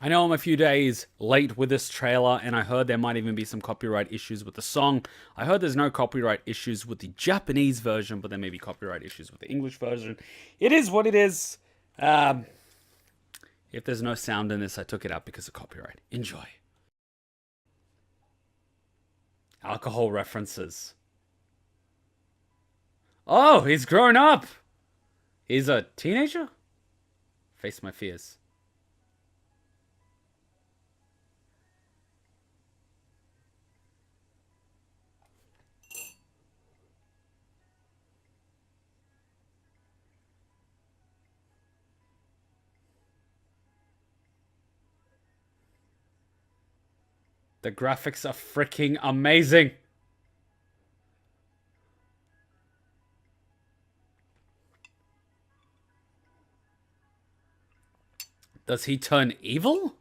I know I'm a few days late with this trailer, and I heard there might even be some copyright issues with the song. I heard there's no copyright issues with the Japanese version, but there may be copyright issues with the English version. It is what it is. Um, if there's no sound in this, I took it out because of copyright. Enjoy. Alcohol references. Oh, he's grown up! He's a teenager? Face my fears. The graphics are freaking amazing. Does he turn evil?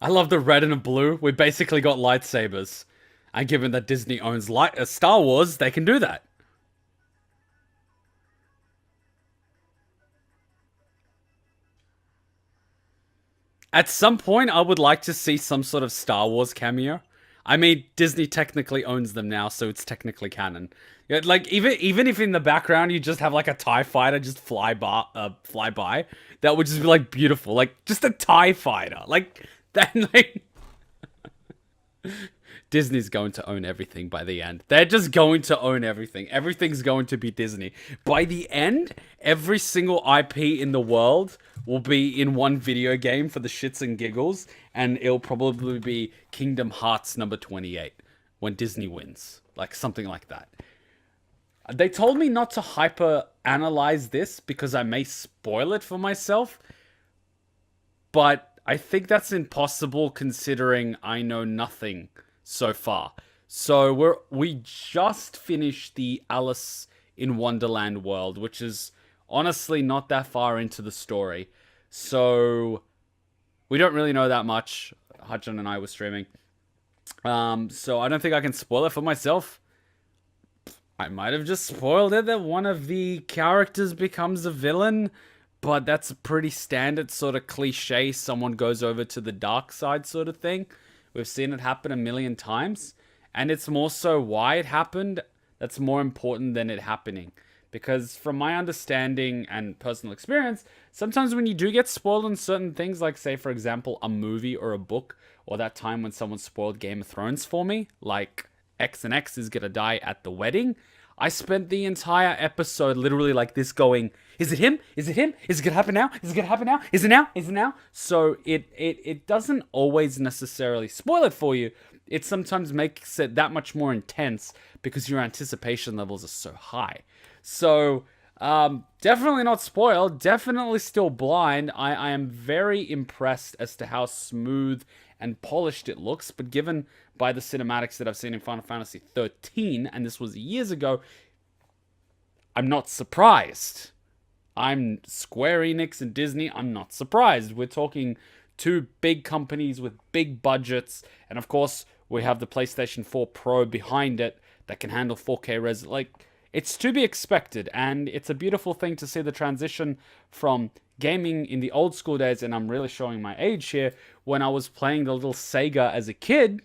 I love the red and the blue. We basically got lightsabers. And given that Disney owns Star Wars, they can do that. At some point, I would like to see some sort of Star Wars cameo. I mean, Disney technically owns them now, so it's technically canon. Yeah, like even if in the background you just have like a TIE fighter just fly by, that would just be like beautiful. Like just a TIE fighter. Like that like Disney's going to own everything by the end. They're just going to own everything. Everything's going to be Disney. By the end, every single IP in the world will be in one video game for the shits and giggles, and it'll probably be Kingdom Hearts number 28 when Disney wins. Like something like that. They told me not to hyper analyze this because I may spoil it for myself, but I think that's impossible considering I know nothing so far. So we just finished the Alice in Wonderland world, which is honestly not that far into the story. So we don't really know that much. Hachan and I were streaming. So I don't think I can spoil it for myself. I might have just spoiled it that one of the characters becomes a villain, but that's a pretty standard sort of cliche, someone goes over to the dark side sort of thing. We've seen it happen a million times, and it's more so why it happened that's more important than it happening. Because from my understanding and personal experience, sometimes when you do get spoiled on certain things, like say for example a movie or a book, or that time when someone spoiled Game of Thrones for me, like X and X is gonna die at the wedding, I spent the entire episode literally like this going, is it him? Is it him? Is it gonna happen now? Is it gonna happen now? Is it now? Is it now? So it doesn't always necessarily spoil it for you. It sometimes makes it that much more intense because your anticipation levels are so high. So definitely not spoiled. Definitely still blind. I am very impressed as to how smooth and polished it looks, but given by the cinematics that I've seen in Final Fantasy 13, and this was years ago, I'm not surprised. I'm Square Enix and Disney, I'm not surprised. We're talking two big companies with big budgets, and of course, we have the PlayStation 4 Pro behind it that can handle 4K res. Like, it's to be expected, and it's a beautiful thing to see the transition from gaming in the old school days, and I'm really showing my age here, when I was playing the little Sega as a kid,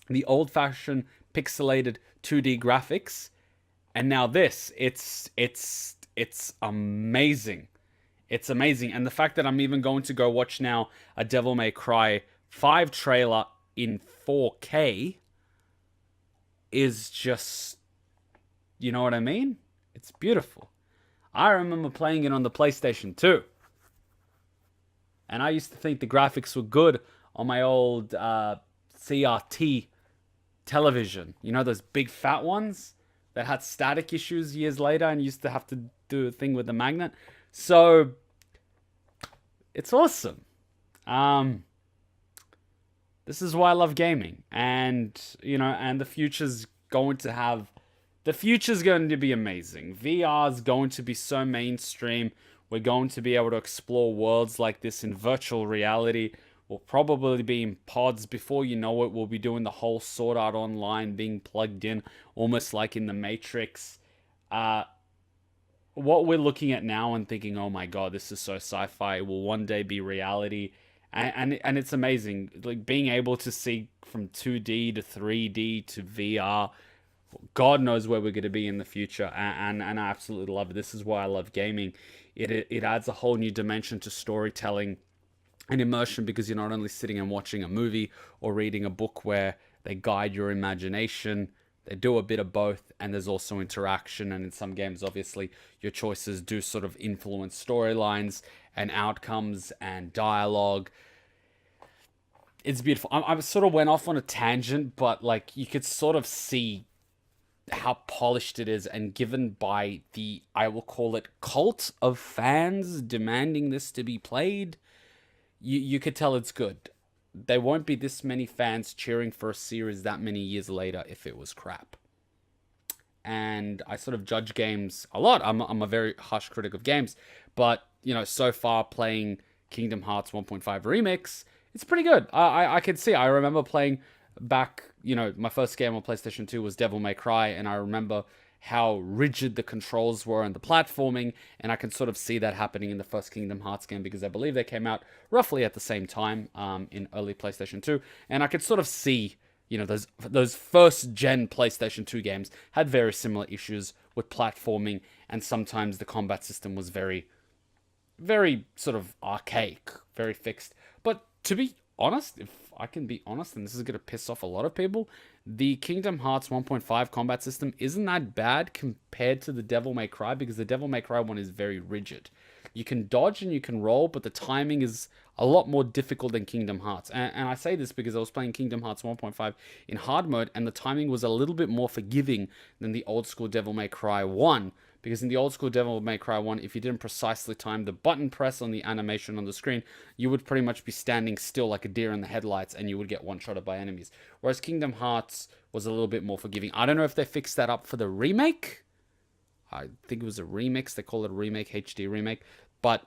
the old-fashioned pixelated 2D graphics, and now this, it's amazing. It's amazing, and the fact that I'm even going to go watch now a Devil May Cry 5 trailer in 4K is just, you know what I mean? It's beautiful. I remember playing it on the PlayStation 2. And I used to think the graphics were good on my old CRT television. You know, those big fat ones that had static issues years later and used to have to do a thing with the magnet. So, it's awesome. Um, this is why I love gaming, and and the future's going to be amazing. VR is going to be so mainstream. We're going to be able to explore worlds like this in virtual reality. We'll probably be in pods. Before you know it, we'll be doing the whole Sword Art Online, being plugged in, almost like in the Matrix. What we're looking at now and thinking, oh my god, this is so sci-fi, will one day be reality. And it's amazing, like being able to see from 2D to 3D to VR. God knows where we're going to be in the future, and I absolutely love it. This is why I love gaming. It adds a whole new dimension to storytelling and immersion, because you're not only sitting and watching a movie or reading a book where they guide your imagination. They do a bit of both, and there's also interaction. And in some games, obviously, your choices do sort of influence storylines and outcomes and dialogue. It's beautiful. I sort of went off on a tangent, but like you could sort of see how polished it is, and given by the, I will call it, cult of fans demanding this to be played, you could tell it's good. There won't be this many fans cheering for a series that many years later if it was crap. And I sort of judge games a lot. I'm a very harsh critic of games, but so far playing Kingdom Hearts 1.5 Remix, it's pretty good. I can see. I remember playing back, my first game on PlayStation 2 was Devil May Cry, and I remember how rigid the controls were and the platforming, and I can sort of see that happening in the first Kingdom Hearts game, because I believe they came out roughly at the same time in early PlayStation 2, and I could sort of see, those first gen PlayStation 2 games had very similar issues with platforming, and sometimes the combat system was very, very sort of archaic, very fixed. But to be honest, if I can be honest, and this is going to piss off a lot of people, the Kingdom Hearts 1.5 combat system isn't that bad compared to the Devil May Cry, because the Devil May Cry one is very rigid. You can dodge and you can roll, but the timing is a lot more difficult than Kingdom Hearts. And I say this because I was playing Kingdom Hearts 1.5 in hard mode, and the timing was a little bit more forgiving than the old school Devil May Cry 1. Because in the old school Devil May Cry 1, if you didn't precisely time the button press on the animation on the screen, you would pretty much be standing still like a deer in the headlights, and you would get one-shotted by enemies. Whereas Kingdom Hearts was a little bit more forgiving. I don't know if they fixed that up for the remake. I think it was a remix. They call it a remake, HD remake. But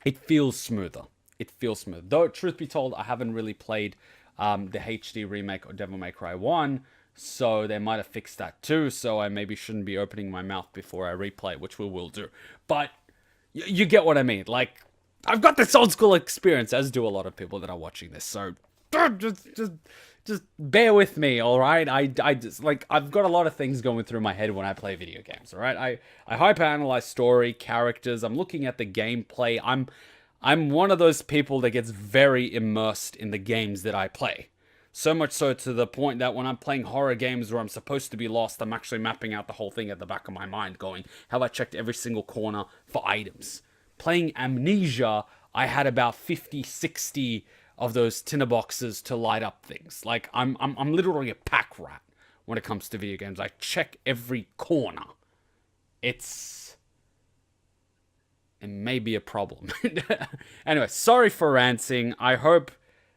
it feels smoother. It feels smooth. Though, truth be told, I haven't really played the HD remake or Devil May Cry 1. So they might have fixed that too. So I maybe shouldn't be opening my mouth before I replay, which we will do. But you get what I mean. Like, I've got this old school experience, as do a lot of people that are watching this. So just bear with me, all right? I just, like, I've got a lot of things going through my head when I play video games, all right? I hyper-analyze story, characters. I'm looking at the gameplay. I'm one of those people that gets very immersed in the games that I play. So much so to the point that when I'm playing horror games where I'm supposed to be lost, I'm actually mapping out the whole thing at the back of my mind, going, have I checked every single corner for items? Playing Amnesia, I had about 50, 60 of those tinderboxes to light up things. Like, I'm literally a pack rat when it comes to video games. I check every corner. It may be a problem. Anyway, sorry for ranting. I hope...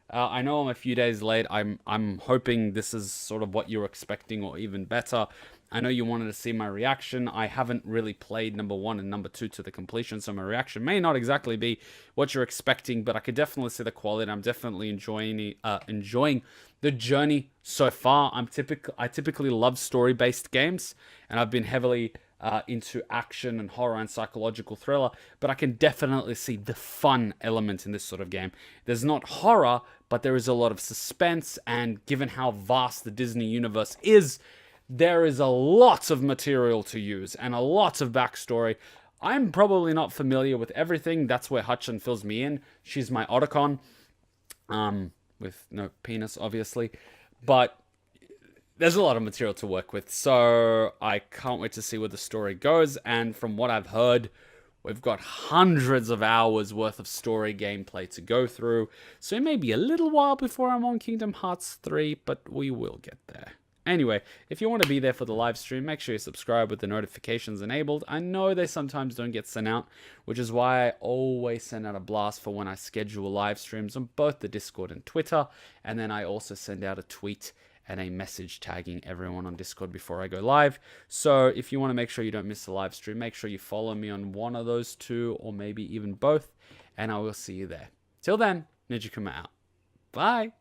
I know I'm a few days late. I'm hoping this is sort of what you're expecting, or even better. I know you wanted to see my reaction. I haven't really played number 1 and number 2 to the completion, so my reaction may not exactly be what you're expecting, but I could definitely see the quality. I'm definitely enjoying the journey so far. I typically love story-based games, and I've been heavily into action and horror and psychological thriller, but I can definitely see the fun element in this sort of game. There's not horror, but there is a lot of suspense, and given how vast the Disney universe is, there is a lot of material to use and a lot of backstory. I'm probably not familiar with everything. That's where Hachan fills me in. She's my Otacon, with no penis, obviously, but there's a lot of material to work with, so I can't wait to see where the story goes. And from what I've heard, we've got hundreds of hours worth of story gameplay to go through, so it may be a little while before I'm on Kingdom Hearts 3, but we will get there. Anyway, if you want to be there for the live stream, make sure you subscribe with the notifications enabled. I know they sometimes don't get sent out, which is why I always send out a blast for when I schedule live streams on both the Discord and Twitter. And then I also send out a tweet and a message tagging everyone on Discord before I go live. So if you want to make sure you don't miss the live stream, make sure you follow me on one of those two or maybe even both. And I will see you there. Till then, Ninja Kuma out. Bye.